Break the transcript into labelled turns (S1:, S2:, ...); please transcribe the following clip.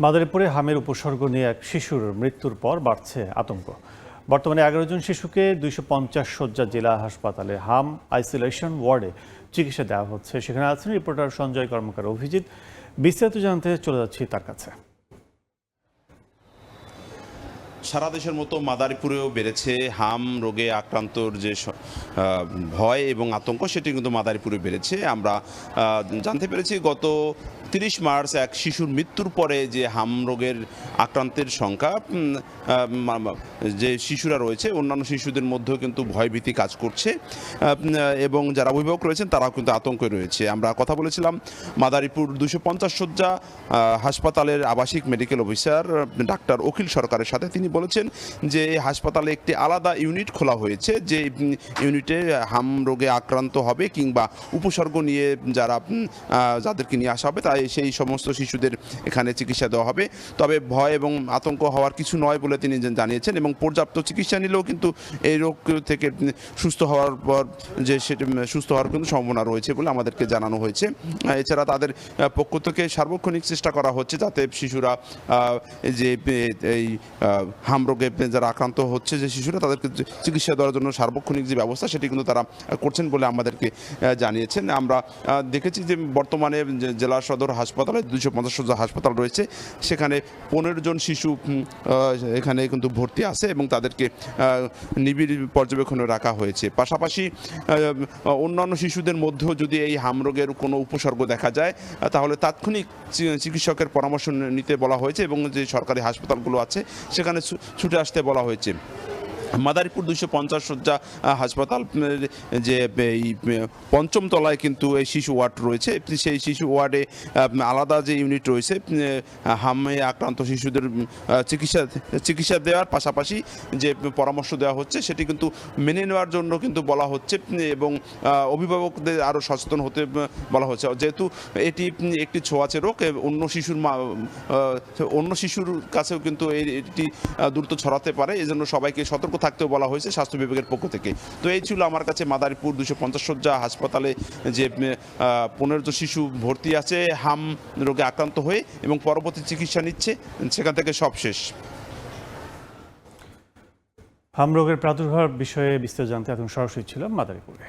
S1: মাদারীপুরে হামের উপসর্গ নিয়ে এক শিশুর মৃত্যুর পর বাড়ছে আতঙ্ক। বর্তমানে 11 জন শিশুকে 250 শয্যা জেলা হাসপাতালে হাম আইসোলেশন ওয়ার্ডে চিকিৎসা দেওয়া হচ্ছে। সেখানে আছেন রিপোর্টার সঞ্জয় কর্মকার অভিজিৎ। বিস্তারিত জানতে চলে যাচ্ছি তার কাছে।
S2: সারা দেশের মতো মাদারীপুরেও বেড়েছে হাম রোগে আক্রান্তর যে ভয় এবং আতঙ্ক, সেটি কিন্তু মাদারীপুরে বেড়েছে। আমরা জানতে পেরেছি গত 30 মার্চ এক শিশুর মৃত্যুর পরে যে হাম রোগের আক্রান্তের সংখ্যা, যে শিশুরা রয়েছে অন্যান্য শিশুদের মধ্যেও কিন্তু ভয়ভীতি কাজ করছে এবং যারা অভিভাবক রয়েছেন তারাও কিন্তু আতঙ্কে রয়েছে। আমরা কথা বলেছিলাম মাদারীপুর 250 শয্যা হাসপাতালের আবাসিক মেডিকেল অফিসার ডাক্তার অখিল সরকারের সাথে। তিনি বলেছেন যে এই হাসপাতালে একটি আলাদা ইউনিট খোলা হয়েছে, যে ইউনিটে হাম রোগে আক্রান্ত হবে কিংবা উপসর্গ নিয়ে যাদেরকে নিয়ে আসা হবে তাই সেই সমস্ত শিশুদের এখানে চিকিৎসা দেওয়া হবে। তবে ভয় এবং আতঙ্ক হওয়ার কিছু নয় বলে তিনি জানিয়েছেন এবং পর্যাপ্ত চিকিৎসা নিলেও কিন্তু এই রোগ থেকে সুস্থ হওয়ার পর যে সেটা সুস্থ হওয়ার কিন্তু সম্ভাবনা রয়েছে বলে আমাদেরকে জানানো হয়েছে। এছাড়া তাদের পক্ষ থেকে সার্বক্ষণিক চেষ্টা করা হচ্ছে যাতে শিশুরা যে এই হাম রোগে যারা আক্রান্ত হচ্ছে যে শিশুরা তাদেরকে চিকিৎসা দেওয়ার জন্য সার্বক্ষণিক যে ব্যবস্থা সেটি কিন্তু তারা করছেন বলে আমাদেরকে জানিয়েছেন। আমরা দেখেছি যে বর্তমানে জেলা সদর হাসপাতালে 250 শয্যা হাসপাতাল রয়েছে, সেখানে 15 জন শিশু এখানে কিন্তু ভর্তি আছে এবং তাদেরকে নিবিড় পর্যবেক্ষণে রাখা হয়েছে। পাশাপাশি অন্যান্য শিশুদের মধ্যেও যদি এই হাম রোগের কোনো উপসর্গ দেখা যায় তাহলে তাৎক্ষণিক চিকিৎসকের পরামর্শ নিতে বলা হয়েছে এবং যে সরকারি হাসপাতালগুলো আছে সেখানে ছুটে আসতে বলা হয়েছে। মাদারীপুর 250 শয্যা হাসপাতাল যে এই 5ম তলায় কিন্তু এই শিশু ওয়ার্ড রয়েছে। সেই শিশু ওয়ার্ডে আলাদা যে ইউনিট রয়েছে হামে আক্রান্ত শিশুদের চিকিৎসা দেওয়ার পাশাপাশি যে পরামর্শ দেওয়া হচ্ছে সেটি কিন্তু মেনে নেওয়ার জন্য কিন্তু বলা হচ্ছে এবং অভিভাবকদের আরও সচেতন হতে বলা হচ্ছে, যেহেতু এটি একটি ছোঁয়াচে রোগ। অন্য শিশুর কাছেও কিন্তু এটি দ্রুত ছড়াতে পারে, এজন্য সবাইকে সতর্ক থাকতেও বলা হয়েছে স্বাস্থ্য বিভাগের পক্ষ থেকে। তো এই ছিল আমার কাছে মাদারীপুর 250 শয্যা হাসপাতালে যে 15 জন শিশু ভর্তি আছে হাম রোগে আক্রান্ত হয়ে এবং পরবর্তী চিকিৎসা নিচ্ছে, সেখান থেকে সব শেষ।
S1: হাম রোগের প্রাদুর্ভাব বিষয়ে বিস্তারিত জানতে এখন সরাসরি ছিলাম মাদারীপুরে।